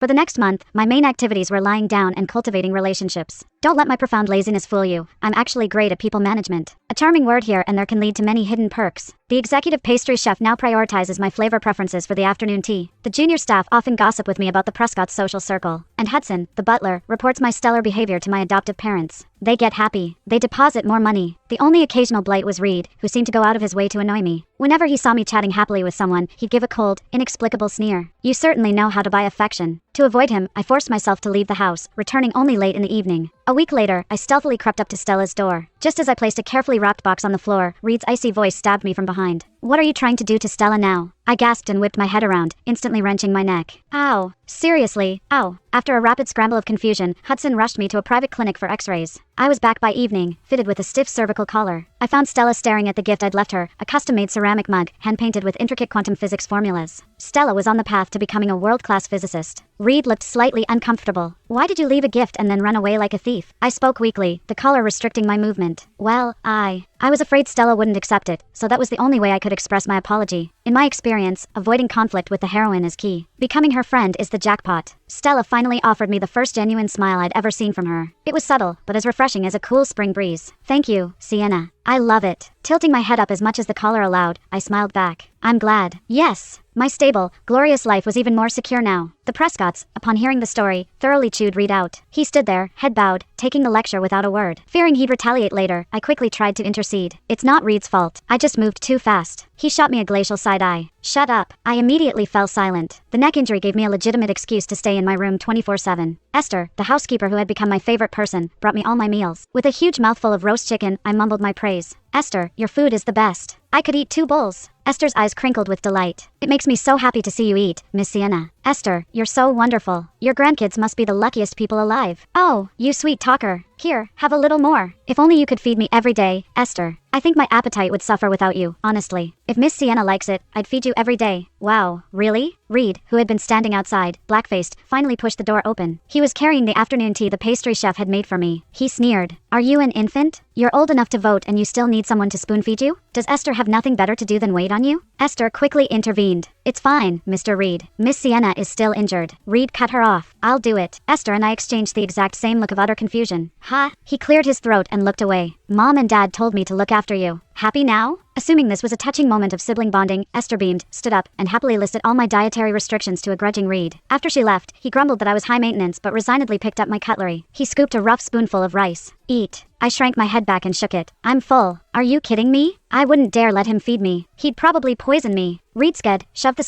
For the next month, my main activities were lying down and cultivating relationships. Don't let my profound laziness fool you. I'm actually great at people management. A charming word here and there can lead to many hidden perks. The executive pastry chef now prioritizes my flavor preferences for the afternoon tea. The junior staff often gossip with me about the Prescott's social circle. And Hudson, the butler, reports my stellar behavior to my adoptive parents. They get happy. They deposit more money. The only occasional blight was Reed, who seemed to go out of his way to annoy me. Whenever he saw me chatting happily with someone, he'd give a cold, inexplicable sneer. You certainly know how to buy affection. To avoid him, I forced myself to leave the house, returning only late in the evening. A week later, I stealthily crept up to Stella's door. Just as I placed a carefully wrapped box on the floor, Reed's icy voice stabbed me from behind. What are you trying to do to Stella now? I gasped and whipped my head around, instantly wrenching my neck. Ow. Seriously, ow. After a rapid scramble of confusion, Hudson rushed me to a private clinic for x-rays. I was back by evening, fitted with a stiff cervical collar. I found Stella staring at the gift I'd left her, a custom-made ceramic mug, hand-painted with intricate quantum physics formulas. Stella was on the path to becoming a world-class physicist. Reed looked slightly uncomfortable. Why did you leave a gift and then run away like a thief? I spoke weakly, the collar restricting my movement. Well, I was afraid Stella wouldn't accept it, so that was the only way I could express my apology. In my experience, avoiding conflict with the heroine is key. Becoming her friend is the jackpot. Stella finally offered me the first genuine smile I'd ever seen from her. It was subtle, but as refreshing as a cool spring breeze. Thank you, Sienna. I love it. Tilting my head up as much as the collar allowed, I smiled back. I'm glad. Yes. My stable, glorious life was even more secure now. The Prescotts, upon hearing the story, thoroughly chewed Reed out. He stood there, head bowed, taking the lecture without a word. Fearing he'd retaliate later, I quickly tried to intercede. It's not Reed's fault. I just moved too fast. He shot me a glacial side eye. Shut up. I immediately fell silent. The neck injury gave me a legitimate excuse to stay in my room 24/7. Esther, the housekeeper who had become my favorite person, brought me all my meals. With a huge mouthful of roast chicken, I mumbled my praise. Esther, your food is the best. I could eat 2 bowls. Esther's eyes crinkled with delight. It makes me so happy to see you eat, Miss Sienna. Esther, you're so wonderful. Your grandkids must be the luckiest people alive. Oh, you sweet talker. Here, have a little more. If only you could feed me every day, Esther. I think my appetite would suffer without you, honestly. If Miss Sienna likes it, I'd feed you every day. Wow, really? Reed, who had been standing outside, black-faced, finally pushed the door open. He was carrying the afternoon tea the pastry chef had made for me. He sneered. Are you an infant? You're old enough to vote and you still need someone to spoon-feed you? Does Esther have nothing better to do than wait on you? Esther quickly intervened. It's fine, Mr. Reed. Miss Sienna is still injured. Reed cut her off. I'll do it. Esther and I exchanged the exact same look of utter confusion. Ha! He cleared his throat and looked away. Mom and Dad told me to look after you. Happy now? Assuming this was a touching moment of sibling bonding, Esther beamed, stood up, and happily listed all my dietary restrictions to a grudging Reed. After she left, he grumbled that I was high maintenance but resignedly picked up my cutlery. He scooped a rough spoonful of rice. Eat. I shrank my head back and shook it. I'm full. Are you kidding me? I wouldn't dare let him feed me. He'd probably poison me. Reed shoved the